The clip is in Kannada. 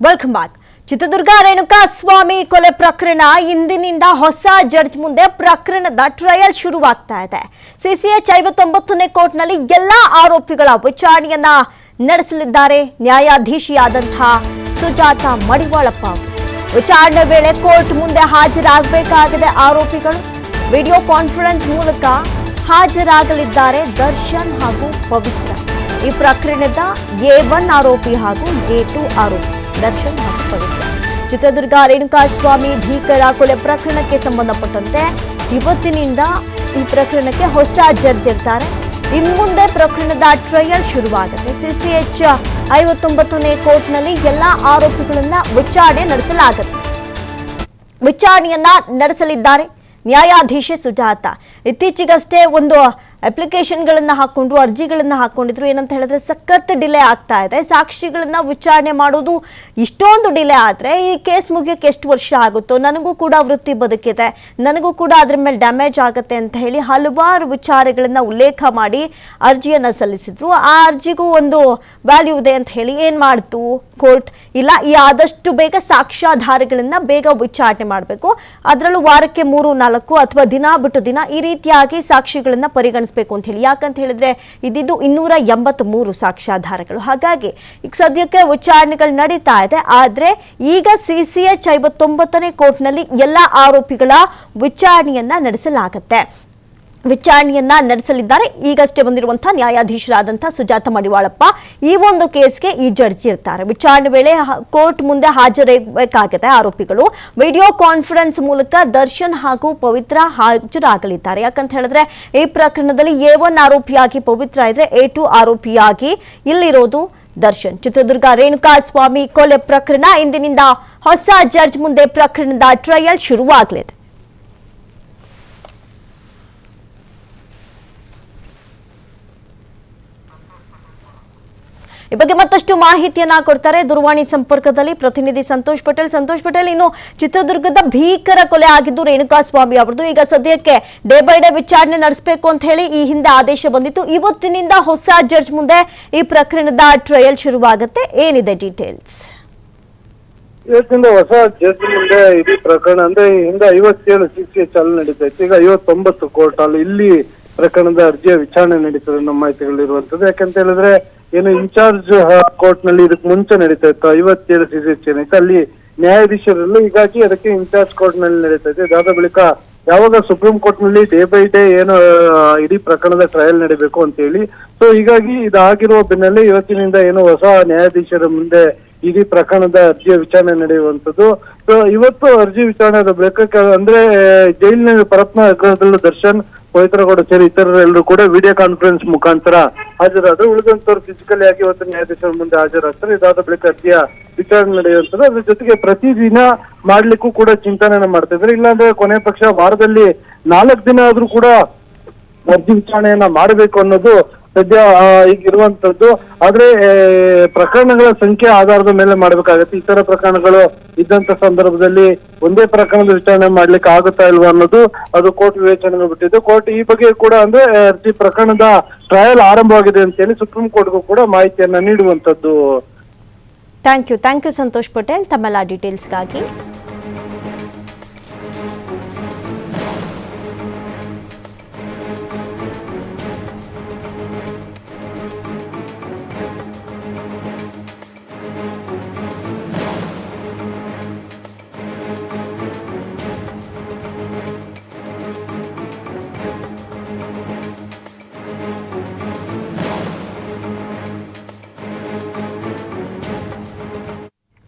Welcome back. ಚಿತ್ರದುರ್ಗ ರೇಣುಕಾ ಸ್ವಾಮಿ ಕೊಲೆ ಪ್ರಕರಣ ಇಂದಿನಿಂದ ಹೊಸ ಜಡ್ಜ್ ಮುಂದೆ ಪ್ರಕರಣದ ಟ್ರಯಲ್ ಶುರುವಾಗ್ತಾ ಇದೆ. ಸಿಸಿಎಚ್ 59ನೇ ಕೋರ್ಟ್ನಲ್ಲಿ ಎಲ್ಲಾ ಆರೋಪಿಗಳ ವಿಚಾರಣೆಯನ್ನ ನಡೆಸಲಿದ್ದಾರೆ ನ್ಯಾಯಾಧೀಶಿಯಾದಂತಹ ಸುಜಾತ ಮಡಿವಾಳಪ್ಪ. ವಿಚಾರಣೆ ವೇಳೆ ಕೋರ್ಟ್ ಮುಂದೆ ಹಾಜರಾಗಬೇಕಾಗಿದೆ ಆರೋಪಿಗಳು. ವಿಡಿಯೋ ಕಾನ್ಫರೆನ್ಸ್ ಮೂಲಕ ಹಾಜರಾಗಲಿದ್ದಾರೆ ದರ್ಶನ್ ಹಾಗೂ ಪವಿತ್ರ. ಈ ಪ್ರಕರಣದ A1 ಆರೋಪಿ ಹಾಗೂ A2 ಆರೋಪಿ ದರ್ಶನ್ ಹಾಗೂ ಪವಿತ್ರ. ಚಿತ್ರದುರ್ಗ ರೇಣುಕಾ ಸ್ವಾಮಿ ಭೀಕರ ಕೊಲೆ ಪ್ರಕರಣಕ್ಕೆ ಸಂಬಂಧಪಟ್ಟಂತೆ ಇವತ್ತಿನಿಂದ ಈ ಪ್ರಕರಣಕ್ಕೆ ಹೊಸ ಜಡ್ಜ್ ಇರ್ತಾರೆ. ಇನ್ನು ಮುಂದೆ ಪ್ರಕರಣದ ಟ್ರಯಲ್ ಶುರುವಾಗುತ್ತೆ. ಸಿಸಿಎಚ್ 59ನೇ ಕೋರ್ಟ್ನಲ್ಲಿ ಎಲ್ಲಾ ಆರೋಪಿಗಳನ್ನ ವಿಚಾರಣೆಯನ್ನ ನಡೆಸಲಿದ್ದಾರೆ ನ್ಯಾಯಾಧೀಶೆ ಸುಜಾತ. ಇತ್ತೀಚೆಗಷ್ಟೇ ಒಂದು ಅಪ್ಲಿಕೇಶನ್ಗಳನ್ನು ಹಾಕೊಂಡ್ರು, ಅರ್ಜಿಗಳನ್ನು ಹಾಕೊಂಡಿದ್ರು. ಏನಂತ ಹೇಳಿದ್ರೆ ಸಖತ್ ಡಿಲೇ ಆಗ್ತಾ ಇದೆ. ಸಾಕ್ಷಿಗಳನ್ನ ವಿಚಾರಣೆ ಮಾಡೋದು ಇಷ್ಟೊಂದು ಡಿಲೇ ಆದರೆ ಈ ಕೇಸ್ ಮುಗಿಯೋಕೆ ಎಷ್ಟು ವರ್ಷ ಆಗುತ್ತೋ, ನನಗೂ ಕೂಡ ವೃತ್ತಿ ಬದುಕಿದೆ, ನನಗೂ ಕೂಡ ಅದ್ರ ಮೇಲೆ ಡ್ಯಾಮೇಜ್ ಆಗುತ್ತೆ ಅಂತ ಹೇಳಿ ಹಲವಾರು ವಿಚಾರಗಳನ್ನು ಉಲ್ಲೇಖ ಮಾಡಿ ಅರ್ಜಿಯನ್ನು ಸಲ್ಲಿಸಿದ್ರು. ಆ ಅರ್ಜಿಗೂ ಒಂದು ವ್ಯಾಲ್ಯೂ ಇದೆ ಅಂತ ಹೇಳಿ ಏನು ಮಾಡ್ತು ಕೋರ್ಟ್, ಇಲ್ಲ ಈ ಆದಷ್ಟು ಬೇಗ ಸಾಕ್ಷ್ಯಾಧಾರಗಳನ್ನು ಬೇಗ ವಿಚಾರಣೆ ಮಾಡಬೇಕು, ಅದರಲ್ಲೂ ವಾರಕ್ಕೆ 3-4 ಅಥವಾ ದಿನ ಬಿಟ್ಟು ದಿನ ಈ ರೀತಿಯಾಗಿ ಸಾಕ್ಷಿಗಳನ್ನು ಪರಿಗಣಿಸಬೇಕು ಅಂತ ಹೇಳಿ. ಯಾಕಂತ ಹೇಳಿದ್ರೆ ಇದಿದ್ದು 283 ಸಾಕ್ಷ್ಯಾಧಾರಗಳು. ಹಾಗಾಗಿ ಈಗ ಸದ್ಯಕ್ಕೆ ವಿಚಾರಣೆಗಳು ನಡೀತಾ ಇದೆ. ಆದ್ರೆ ಈಗ ಸಿಸಿಎಚ್ 59ನೇ ಕೋರ್ಟ್ನಲ್ಲಿ ಎಲ್ಲ ಆರೋಪಿಗಳ ವಿಚಾರಣೆಯನ್ನ ನಡೆಸಲಿದ್ದಾರೆ. ಈಗಷ್ಟೇ ಬಂದಿರುವಂತಹ ನ್ಯಾಯಾಧೀಶರಾದಂತಹ ಸುಜಾತ ಮಡಿವಾಳಪ್ಪ ಈ ಒಂದು ಕೇಸ್ಗೆ ಈ ಜಡ್ಜ್ ಇರ್ತಾರೆ. ವಿಚಾರಣೆ ವೇಳೆ ಕೋರ್ಟ್ ಮುಂದೆ ಹಾಜರಾಗಬೇಕಾಗಿದೆ ಆರೋಪಿಗಳು. ವಿಡಿಯೋ ಕಾನ್ಫರೆನ್ಸ್ ಮೂಲಕ ದರ್ಶನ್ ಹಾಗೂ ಪವಿತ್ರ ಹಾಜರಾಗಲಿದ್ದಾರೆ. ಯಾಕಂತ ಹೇಳಿದ್ರೆ ಈ ಪ್ರಕರಣದಲ್ಲಿ A1 ಆರೋಪಿಯಾಗಿ ಪವಿತ್ರ ಇದ್ರೆ A2 ಆರೋಪಿಯಾಗಿ ಇಲ್ಲಿರೋದು ದರ್ಶನ್. ಚಿತ್ರದುರ್ಗ ರೇಣುಕಾ ಸ್ವಾಮಿ ಕೊಲೆ ಪ್ರಕರಣ ಇಂದಿನಿಂದ ಹೊಸ ಜಡ್ಜ್ ಮುಂದೆ ಪ್ರಕರಣದ ಟ್ರಯಲ್ ಶುರುವಾಗಲಿದೆ. ಈ ಬಗ್ಗೆ ಮತ್ತಷ್ಟು ಮಾಹಿತಿಯನ್ನ ಕೊಡ್ತಾರೆ ದೂರವಾಣಿ ಸಂಪರ್ಕದಲ್ಲಿ ಪ್ರತಿನಿಧಿ ಸಂತೋಷ್ ಪಟೇಲ್. ಇನ್ನು ಚಿತ್ರದುರ್ಗದ ಭೀಕರ ಕೊಲೆ ಆಗಿದ್ದು ರೇಣುಕಾ ಸ್ವಾಮಿ ಅವರದು. ಈಗ ಸದ್ಯಕ್ಕೆ ಡೇ ಬೈ ಡೇ ವಿಚಾರಣೆ ನಡೆಸಬೇಕು ಅಂತ ಹೇಳಿ ಈ ಹಿಂದೆ ಆದೇಶ ಬಂದಿತ್ತು. ಇವತ್ತಿನಿಂದ ಹೊಸ ಜಡ್ಜ್ ಮುಂದೆ ಈ ಪ್ರಕರಣದ ಟ್ರಯಲ್ ಶುರುವಾಗುತ್ತೆ. ಏನಿದೆ ಡೀಟೇಲ್ಸ್? ಇವತ್ತಿಂದ ಹೊಸ ಜಡ್ಜ್ ಮುಂದೆ ಇಡೀ ಪ್ರಕರಣ ಅಂದ್ರೆ ಹಿಂದೆ 57 ಸಿಸಿಎಚ್ ಚಾಲನೆ ನಡೀತಾ ಇತ್ತು. ಈಗ 59 ಕೋರ್ಟ್ ಅಲ್ಲಿ ಇಲ್ಲಿ ಪ್ರಕರಣದ ಅರ್ಜಿಯ ವಿಚಾರಣೆ ನಡೀತದೆ ನಮ್ಮ ಮಾಹಿತಿಗಳಿರುವಂತದ್ದು. ಯಾಕಂತ ಹೇಳಿದ್ರೆ ಏನು ಇನ್ಚಾರ್ಜ್ ಕೋರ್ಟ್ ನಲ್ಲಿ ಇದಕ್ಕೆ ಮುಂಚೆ ನಡೀತಾ ಇತ್ತು 57 ಸಿಸಿಎಚ್ ಏನಿತ್ತು ಅಲ್ಲಿ ನ್ಯಾಯಾಧೀಶರಲ್ಲೂ, ಹೀಗಾಗಿ ಅದಕ್ಕೆ ಇನ್ಚಾರ್ಜ್ ಕೋರ್ಟ್ ನಲ್ಲಿ ನಡೀತಾ ಇತ್ತು. ಇದಾದ ಬಳಿಕ ಯಾವಾಗ ಸುಪ್ರೀಂ ಕೋರ್ಟ್ ನಲ್ಲಿ ಡೇ ಬೈ ಡೇ ಏನು ಇಡೀ ಪ್ರಕರಣದ ಟ್ರಯಲ್ ನಡೀಬೇಕು ಅಂತ ಹೇಳಿ, ಸೊ ಹೀಗಾಗಿ ಇದಾಗಿರುವ ಬೆನ್ನಲ್ಲೇ ಇವತ್ತಿನಿಂದ ಏನು ಹೊಸ ನ್ಯಾಯಾಧೀಶರ ಮುಂದೆ ಇಡೀ ಪ್ರಕರಣದ ಅರ್ಜಿಯ ವಿಚಾರಣೆ ನಡೆಯುವಂತದ್ದು. ಸೊ ಇವತ್ತು ಅರ್ಜಿ ವಿಚಾರಣೆ ಬಳಿಕ ಅಂದ್ರೆ ಜೈಲಿನ ಪರತ್ನ ಗೃಹದಲ್ಲೂ ದರ್ಶನ್, ಪವಿತ್ರಗೌಡ ಸೇರಿ ಇತರರೆಲ್ಲರೂ ಕೂಡ ವಿಡಿಯೋ ಕಾನ್ಫರೆನ್ಸ್ ಮುಖಾಂತರ ಹಾಜರಾದ್ರು. ಉಳಿದಂತವ್ರು ಫಿಸಿಕಲಿ ಆಗಿ ಇವತ್ತು ನ್ಯಾಯಾಧೀಶರ ಮುಂದೆ ಹಾಜರಾಗ್ತಾರೆ. ಇದಾದ ಬಳಿಕ ಅರ್ಜಿಯ ವಿಚಾರಣೆ ನಡೆಯುವಂಥದ್ದು. ಅದ್ರ ಜೊತೆಗೆ ಪ್ರತಿದಿನ ಮಾಡ್ಲಿಕ್ಕೂ ಕೂಡ ಚಿಂತನೆಯನ್ನ ಮಾಡ್ತಾ ಇದ್ದಾರೆ. ಇಲ್ಲಾಂದ್ರೆ ಕೊನೆ ಪಕ್ಷ ವಾರದಲ್ಲಿ 4 ದಿನ ಆದ್ರೂ ಕೂಡ ಅರ್ಜಿ ವಿಚಾರಣೆಯನ್ನ ಮಾಡಬೇಕು ಅನ್ನೋದು ಸದ್ಯ ಈಗಿರುವಂತದ್ದು. ಆದ್ರೆ ಪ್ರಕರಣಗಳ ಸಂಖ್ಯೆ ಆಧಾರದ ಮೇಲೆ ಮಾಡ್ಬೇಕಾಗತ್ತೆ. ಇತರ ಪ್ರಕರಣಗಳು ಇದ್ದಂತ ಸಂದರ್ಭದಲ್ಲಿ ಒಂದೇ ಪ್ರಕರಣದ ವಿಚಾರಣೆ ಮಾಡ್ಲಿಕ್ಕೆ ಆಗುತ್ತಾ ಇಲ್ವಾ ಅನ್ನೋದು ಅದು ಕೋರ್ಟ್ ವಿವೇಚನೆಗೆ ಬಿಟ್ಟಿದ್ದು. ಕೋರ್ಟ್ ಈ ಬಗ್ಗೆ ಕೂಡ ಅಂದ್ರೆ ಅರ್ಜಿ ಪ್ರಕರಣದ ಟ್ರಯಲ್ ಆರಂಭವಾಗಿದೆ ಅಂತ ಹೇಳಿ ಸುಪ್ರೀಂ ಕೋರ್ಟ್ಗೂ ಕೂಡ ಮಾಹಿತಿಯನ್ನ ನೀಡುವಂತದ್ದು. ಥ್ಯಾಂಕ್ ಯು ಸಂತೋಷ್ ಪಟೇಲ್ ತಮ್ಮೆಲ್ಲ ಡೀಟೇಲ್ಸ್ಗಾಗಿ.